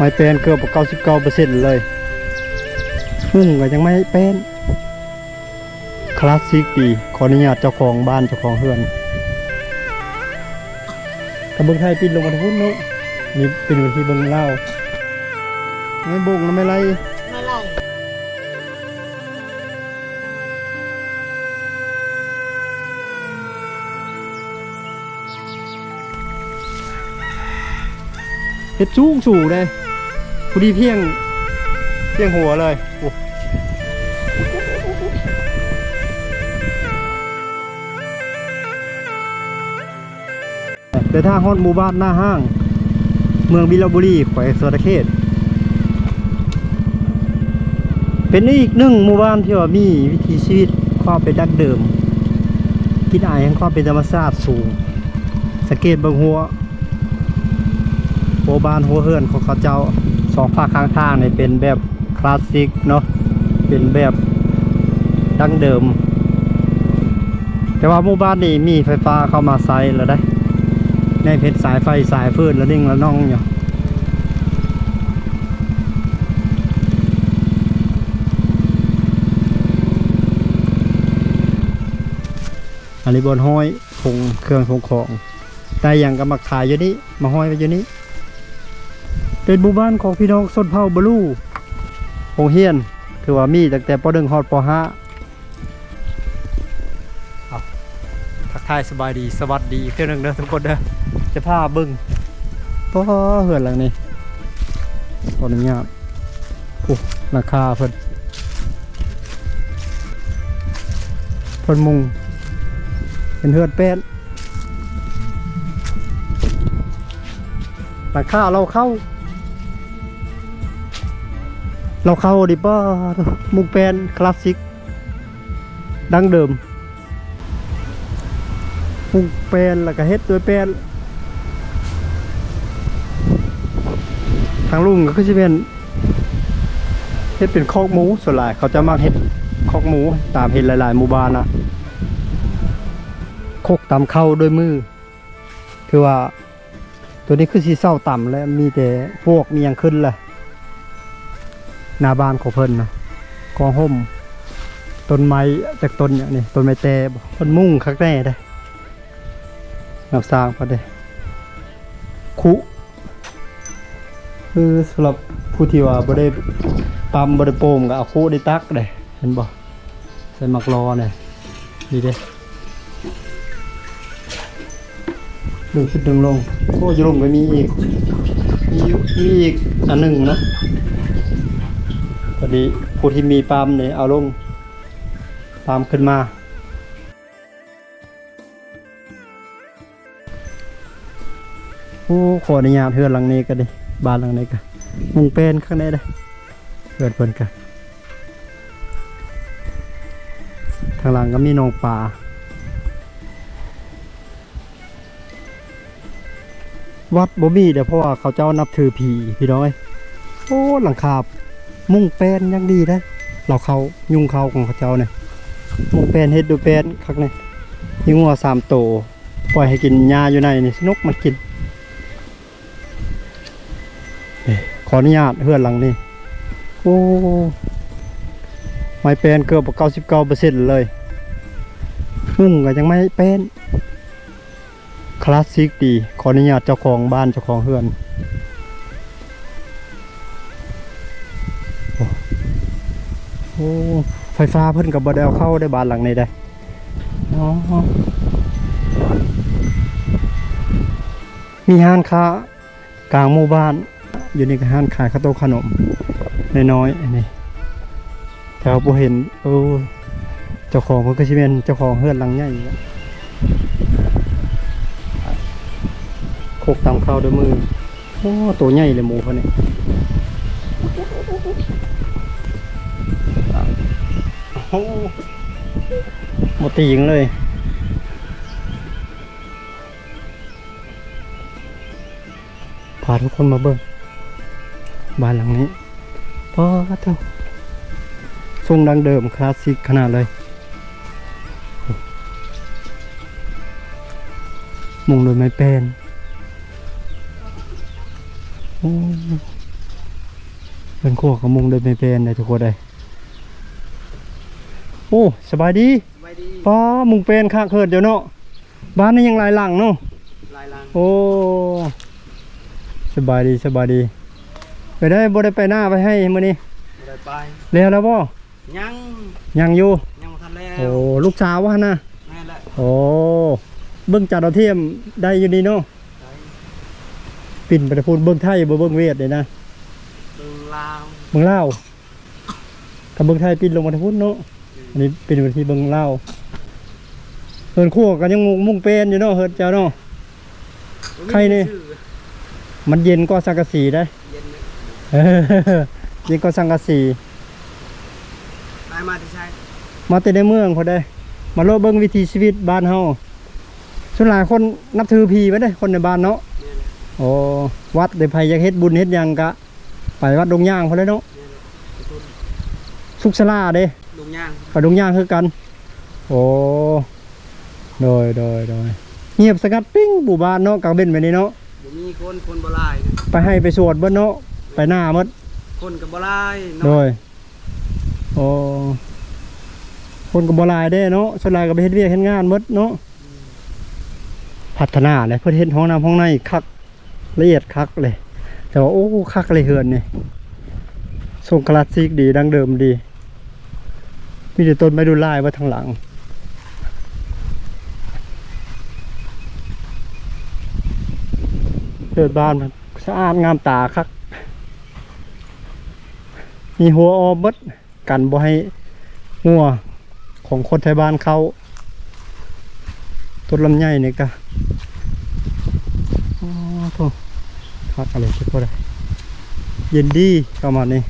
ไม่เป็นเกือบ99%เลยมุ่งก็ยังไม่เป็นคลาสสิกดีขออนุญาตเจ้าของบ้านเจ้าของเฮือนกระเบื้องไทยปิดลงมาทั้งพุ่นเนาะนี่เป็นวันที่เบื้องเล่าไม่บุกแล้วไม่ไรเห็ดสูงเลยพอดีเพียงหัวเลยเดินทางฮอดหมู่บ้านหน้าห้างเมืองบิลบุรีแขวงสวรรณเขตเป็นอีกหนึ่งหมู่บ้านที่ว่ามีวิถีชีวิตความเป็นดั้งเดิมกินอายแห่งความเป็นธรรมชาติสูงสังเกตบางหัวบ้านหัวเฮือนของเขาเจ้าสองฝากข้างทางเนี่ยเป็นแบบคลาสสิกเนาะเป็นแบบดั้งเดิมแต่ว่าหมู่บ้านนี้มีไฟฟ้าเข้ามาใช้แล้วได้ในเพชรสายไฟสายฟืนแล้วนิ่งแล้วน้องอยู่อันนี้บนห้อยคงเครื่องทงของแต่อย่างก็มาขายอยู่นี้มาห้อยไว้อยู่นี้เป็นหมู่บ้านของพี่น้องชนเผ่าบลูโรงเรียนถือว่ามีตั้งแต่ป .1 ฮอดป .5 ทักทายสบายดีสวัสดีอีกเท่านึงเด้อทุกคนเด้อจะพาบึ้งเพราะเหือนหลังนี้ขออนุญาตราคาเพิ่นมุงเป็นเหือนแป้นราคาเราเข้าดิป้ามุงแปนคลาสสิกดั้งเดิมมุงแปนแล้วก็เฮ็ดด้วยแปนทางลุงก็จะเป็นเฮ็ดเป็นคอกหมูส่วนหลายเขาจะมาเฮ็ดคอกหมูตามเห็นหลายๆหมู่บ้านนะโคกตำเข้าด้วยมือคือว่าตัวนี้คือสีเศร้าต่ำแล้วมีแต่พวกมีอย่างขึ้นเลยหน้าบ้านของเพิ่นนะกองห่มต้นไม้จากต้นอย่างนี้ต้นไม้แต่ต้นมุ่งคักแน่ได้แนวสร้างพอได้คุคือสำหรับผู้ที่ว่าบ่ได้ปั๊มบ่ได้โป่งก็เอาคุได้ตักได้เห็นบ่ใส่หมักรอเนี่ยดีเด้ดึงขึ้นดึงลงโอ้ยลงก็มีอีกอันหนึ่งนะพอดีผู้ที่มีปั๊มเนี่ยเอาลงปั๊มขึ้นมาโอ้ขออนุญาตเฮือนหลังนี้ก็ได้บ้านหลังนี้ก็มุงเป็นข้างในได้เฮือนเพิ่นกันทางหลังก็มีหนองป่าวัดบ่มีเดี๋ยวเพราะว่าเขาเจ้านับถือผีพี่น้อยโอ้หลังคามุงเป็นยังดีได้เราเขายุงเขาของเขาเจ้าเนี่ยมุงเป็นเฮ็ดดูเป็นคักเนี่ยยิงงัว3 ตัวปล่อยให้กินหญ้าอยู่ในนี่นกมันกินขออนุญาตเฮือนหลังนี้โอ้ไม่เป็นเกือบ99%เลยมุ่งก็ยังไม่เป็นคลาสสิกดีขออนุญาตเจ้าของบ้านเจ้าของเฮือนโอ้ไฟฟ้าเพิ่นกับบ่ได้เอาเข้าได้บ้านหลังนี้ได้มีห้างค้ากลางหมู่บ้านอยู่ในห้างขายข้าวต้มขนมน้อยๆนี่แถวบ่เห็นเจ้าของเพิ่นก็สิเป็นเจ้าของเฮือนหลังใหญ่โคกตำข้าวด้วยมือโอ้ตัวใหญ่เลยหมูเขาเนี่ยโอ้หมดตีงเลยพาทุกคนมาเบิ่งบ้านหลังนี้พ่อเท่าทรงดังเดิมคลาสสิกขนาดเลยมุงโดยไม้แป้น เป็นขั้วขมุงเดินเป็นเลยทุกคนเลยโอ้สบายดีป้ามุงเป็นข้าเขิดเดี๋ยวเนาะบ้านนี้ยังลายหลังเนาะโอ้สบายดีไปได้บ่ได้ไปหน้าไปให้มื้อนี้บ่ได้ไปแล้วบ่ยังอยู่ยังบ่ทันแล้วโอ้ลูกสาวว่านะแม่นแล้วโอ้เบิ่งจัดดาวเทียมได้อยู่นี่เนาะปิ่นไปพูดเบิ่งไทยบ่เบิ่งเวียดเลยนะเบิ่งลาวกับเบิ่งไทยปิ่นลงมาพูดเนาะอันนี้เป็นวิธีเบิ่งลาวเฮินคั่วกันยังมุ่งเป็นอยู่เนาะเฮินเจ้าเนาะใครนี่มันเย็นก็สังกะสีได้เย็นก็สังกะสีมาที่ใช่มาแต่ในเมืองพอได้มาโลกเบิ่งวิถีชีวิตบ้านเฮาส่วนหลายคนนับถือผีไว้ได้คนในบ้านเนาะโอ้วัดได้ไผอยากเฮ็ดบุญเฮ็ดหยังกะไปวัดดงย่างพอเลยเนาะสุขศาลาเด้ดงย่างกับดงย่างคือกันโอ้โดยเงียบสงัดปิ้งหมู่บ้านเนาะกลางเบ็นไปนี่เนาะบ่มีคนบ่หลายไปให้ไปสวดเบิ่นเนาะไปหน้าหมดคนก็บ่หลายเนาะโดยโอ้คนก็บ่หลายเด้เนาะส่วนหลายก็ไปเฮ็ดเวียกเฮ็ดงานหมดเนาะพัฒนาเลยเพิ่นเฮ็ดห้องน้ำห้องในคักละเอียดคักเลยแต่ว่าโอ้คักเลยเฮือนนี่ทรงคลาสสิกดีดังเดิมดีมีแต่ต้นไม้ดูลายไว้ทางหลังเปิดบ้านมันสะอาดงามตาคักมีหัวออมดกันบ่ให้งัวของคนไทยบ้านเขาต้นลำไยนี่กะโอ้โหคักอะไรคิดว่าได้เย็นดีประมาณนี้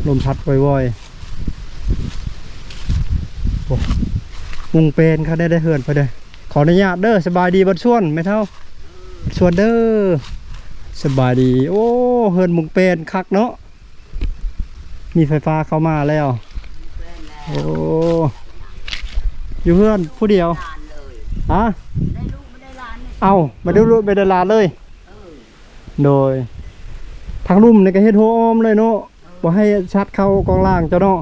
ลมพัดว่อยๆโอ้มุงเป็นเขาได้เหือนไปเลยขออนุญาตเด้อสบายดีบัดส่วนไม่เท่าส่วนเด้อสบายดีโอ้เหือนมุงเป็นคักเนาะมีไฟฟ้าเข้ามาแล้วโอ้อยู่เพื่อนผู้เดียวฮะเอามาดูลูกไปเดลาเลยโดยทางลุ่มในกระเฮ็ดหัวอ้อมเลยเนาะบ่ให้ชัดเข้ากองล่างเจ้าเนาะ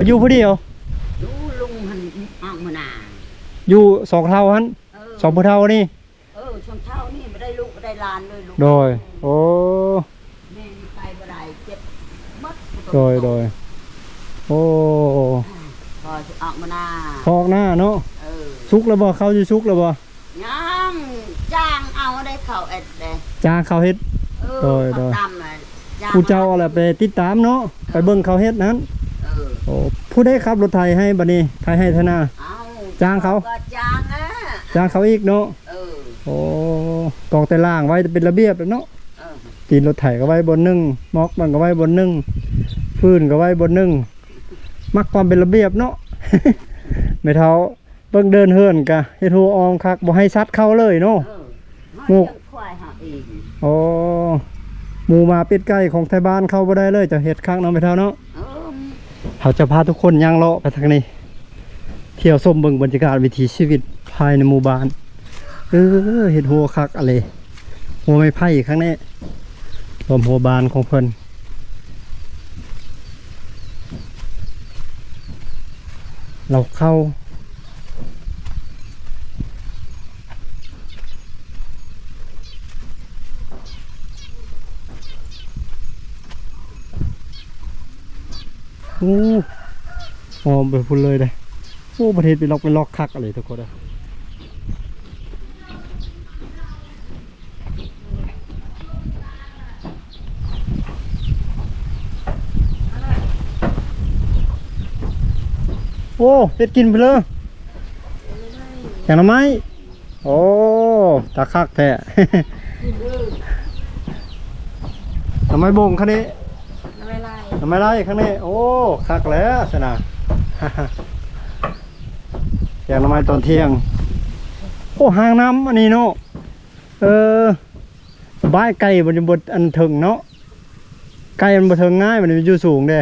อยู่ผู้เดียวอยู่ลุงหันออกมาหนาอยู่สองเท่าหันสองผู้เท่านี่สองเท่านี่ไม่ได้ลูกไม่ได้ลานเลยลูกโดยโอ้แม่ไปบ่ได้เจ็บมัดโดยโอ้พอออกมาหน้าพอกหน้าเนาะซุกแล้วบ่เขาอยู่ซุกแล้วบ่ยังจ้างเอาได้เขาเอ็ดเลยจ้างเขาเฮ็ดโดยผู้เจ้าอะไรไปติดตามเนาะไปเบิ่งเขาเฮ็ดนั้นโอ้ผู้ได้ขับรถไถให้บัดนี้ไถให้ธนาจ้างเขาจ้างเขาอีกเนาะโอ้กองแต่ล่างไว้จะเป็นระเบียบแล้วเนาะตีนรถไถก็ไว้บนนึงมอกมันก็ไว้บนนึงฟืนก็ไว้บนนึงมักความเป็นระเบียบเนาะ ไม่เท่าเบิ่งเดินเฮือนกะเฮ็ดหัวออมคักบ่ให้ซัดเข้าเลยเนาะงูโอ้หมูมาเป็ดไก่ของไทยบ้านเข้าบ่ได้เลยจะเฮ็ดคักเนาะไม่เท่าเนาะเขาจะพาทุกคนย่างเลาะไปทางนี้เที่ยวชมเบิ่งบรรยากาศวิถีชีวิตภายในหมู่บ้านเฮ็ดหัวคักอะไรหัวไม้ไผ่ข้างนี้รวมหัวบานของเพิ่นเราเข้าโอ้ไปพูดเลยเลยโอ้ประเทศไปล็อกคักอะไรทุกคนเลยโอ้เป็ดกินไปเลยแข่งน้ำไม้โอ้ตาคักแท้ น้ำไม้บ่งคันนี้ทำไมไล่ข้างนี้โอ้คักแล้วสนะ แกงน้ำมันตอนเที่ยงโอ้หางน้ำอันนี้เนาะบ้ายไก่บนบนอันถึงเนาะไก่มันบนถึงง่ายมันอยู่สูงเด้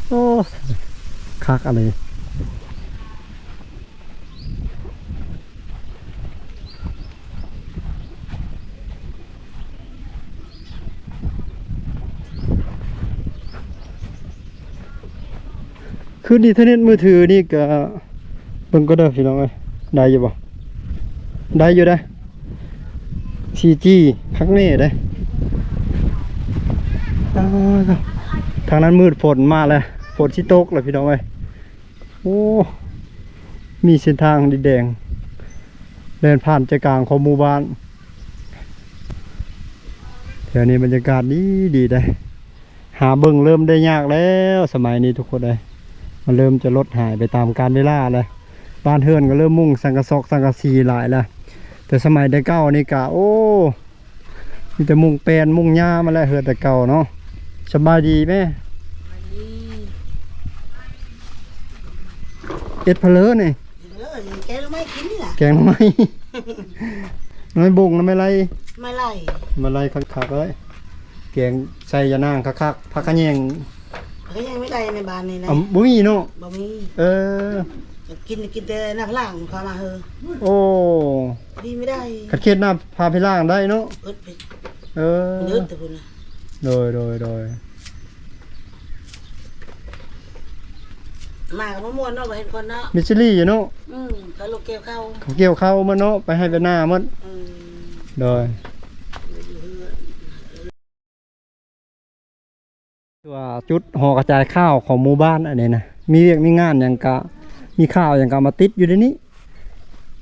โอ้คักอะไร คืออินเทอร์เน็ตมือถือนี่ก็เบิ่งก็ได้พี่น้องเอ้ยได้อยู่บ่ได้อยู่ได้ 4G คักแน่เด้ทางนั้นมืดฝนมาแล้วฝนสิตกแล้วพี่น้องเอ้ยโอ้มีเส้นทางดินแดงเดินผ่านใจกลางของหมู่บ้านแถวนี้บรรยากาศดีได้หาเบิ่งเริ่มได้ยากแล้วสมัยนี้ทุกคนเลยมันเริ่มจะลดหายไปตามกาลเวลาเลยบ้านเฮือนก็เริ่มมุ่งสังกะซอกสังกะสีหลายแล้วแต่สมัยแต่เก่านี่กะโอ้มีแต่มุ่งแปลนมุ่งหญ้ามาแล้วเฮือนแต่เก่าเนาะสบายดีแม่เอ็ดเพลอนี่แกงไม่กินนี่แหละแกงทำไมไม่บุงนะไม่ไรไม่ไล่มาไรคักๆเลยแกงใส่ยานางคักๆผักกระแยงเขายังไม่ได้ในบ้านนี่นะบ่มีเนาะบ่มีกินแต่หน้าพล่างพามาเฮอโอ้ดีไม่ได้ขัดเคียดหน้าพาไปล่างได้เนาะเลือดแต่คุณนะโดยมากับมะม่วงเนาะไปเห็นคนเนาะมิชลี่อยู่เนาะเขาลูกเกี่ยวเข้ามาเนาะไปให้ไปหน้ามันโดยตัวจุดห่อกระจายข้าวของหมู่บ้านอันนี้นะมีเรียกมีงานอย่างกะมีข้าวอย่างกะมาติดอยู่ในนี้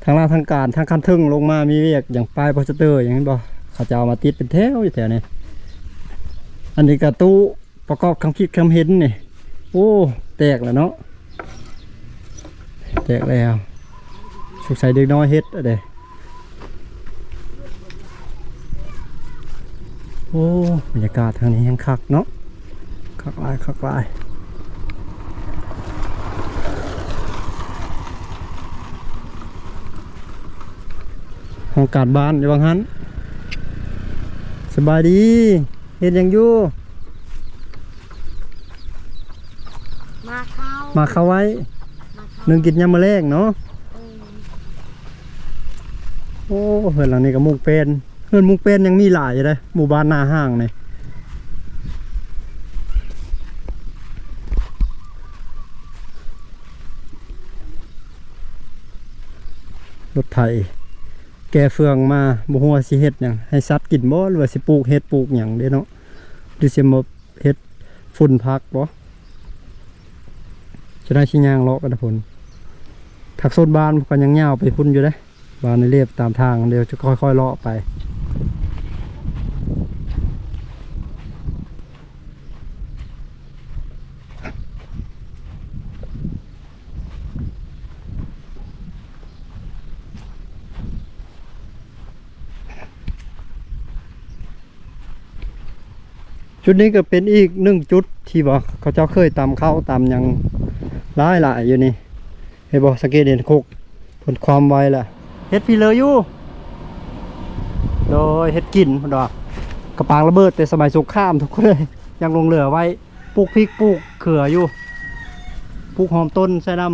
ทางล่างทางการทางคันทึ่งลงมามีเรียกอย่างปลายโปสเตอร์อย่างนี้บ่เขาจะเอามาติดเป็นแถวอยู่แถวนี้อันนี้กระตู้ประกอบคำคิดคำเห็นนี่โอ้แตกแล้วเนาะแตกแล้วสุกใส่เด็กน้อยเฮ็ดอะไรโอ้บรรยากาศทางนี้ยังคักเนาะคักลายห้องการบ้านอยู่บางฮันสบายดีเห็นยังอยู่มาเข้าไว้นึงกินยำมะแรงเนาะโอ้เฮือนหลังนี้ก็มุกเป็นเฮือนมุกเป็นยังมีหลายอยู่เลยหมู่บ้านหน้าห้างนี่รถไถแกเฟืองมาบ่ฮู้ว่าสิเฮ็ดหยังให้สัตว์กินบ่หรือว่าสิปลูกเฮ็ดปลูกหยังเด้เนาะหรือสิมาเฮ็ดฝุ่นพักบ่จะได้ชิย่างเลาะกันนะพุ่นถักโซนบ้านก็ยังเงาไปพุ่นอยู่ได้บ้านในเรียบตามทางเดี๋ยวจะค่อยๆเลาะไปจุดนี้ก็เป็นอีก1จุดที่บอกเขาเจ้าเคยตำเข้าตำยังหลายอยู่นี่เห็นบอกสังเกตเห็นโคกผลความไวแหละเฮ็ดพี่เลยอยู่โดยเฮ็ดกินพอดอกกระปางระเบิดแต่สมัยสงครามทุกคนเลยยังลงเหลือไว้ปลูกพริกปลูกเขืออยู่ปลูกหอมต้นใส่น้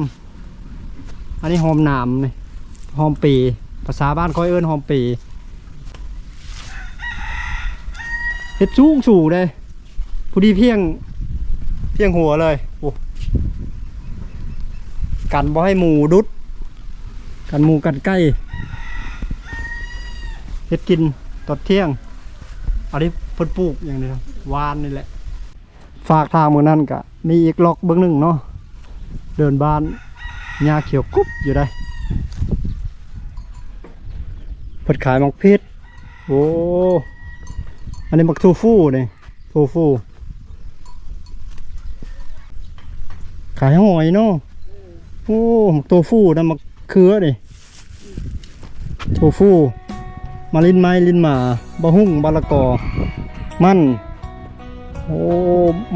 ำอันนี้หอมหนามนี่หอมปีภาษาบ้านค่อยเอิ้นหอมปีเฮ็ดสูงเลยพอดีเพียงหัวเลยโอ้กันบ่ให้หมูดุดกันหมูกันใกล้เฮ็ดกินตอนเที่ยงอันนี้เพิ่นปลูกอย่างนี้ครับวานนี่แหละฝากทางเมื่อนั้นกะมีอีกล็อกเบื้องหนึ่งเนาะเดินบ้านหญ้าเขียวกุ๊บอยู่ได้เพิ่นขายมักเพชรโอ้อันนี้มักโทฟูนี่โทฟูขายหอยเนาะโอ้มักโทฟูนะมักเขือนี่โทฟูมาลิ้นไม้ลิ้นหมาบะหุ่งบะละกอมันโอ้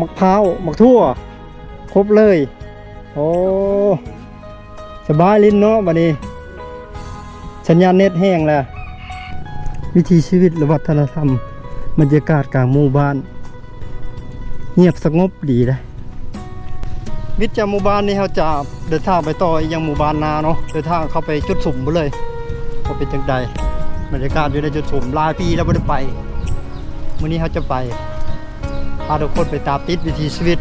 มักพร้าวมักทั่วครบเลยโอ้สบายลิ้นเนาะบัดนี้สัญญาณเน็ตแห้งแล้ววิถีชีวิตหรือวัฒนธรรมบรรยากาศกลางหมู่บ้านเงียบสงบดีเลยวิทย์จากหมู่บ้านนี้เขาจะเดินทางไปต่อยังหมู่บ้านนาเนาะเดินทางเข้าไปจุดสุ่มไปเลยเขาเป็นจังใดบรรยากาศอยู่ในจุดสุ่มหลายปีแล้วไม่ได้ไปมื้อนี้เขาจะไปพาทุกคนไปตามติดวิถีชีวิต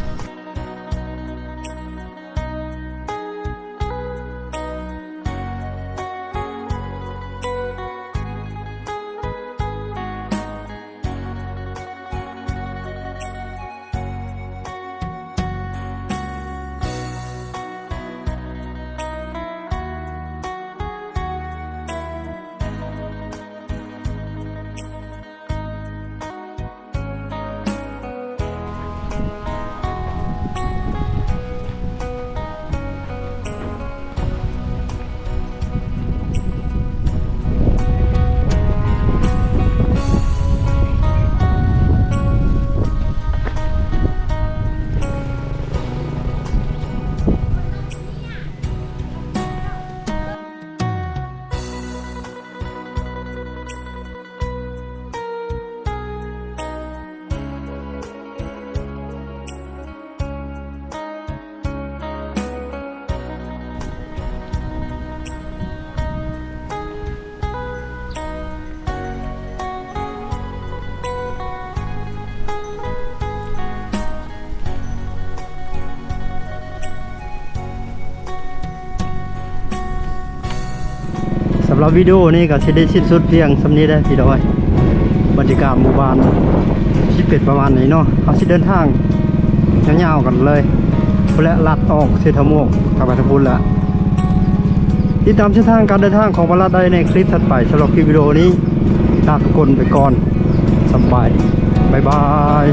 ำหรับวิดีโอนี้ก็สิได้สิ้นสุดเพียงสำนี้ได้พี่น้อยบรรยากาศหมู่บ้านที่เป็นประมาณนี้เนาะเอาสิเดินทางยาวๆกันเลยและลัดออกเสถาโมกกลับไปทางพุนละติดตามเส้นทางการเดินทางของบรรลัดได้ในคลิปถัดไปสำหรับคลิปวิดีโอนี้ลาทุกคนไปก่อนสบายบายบาย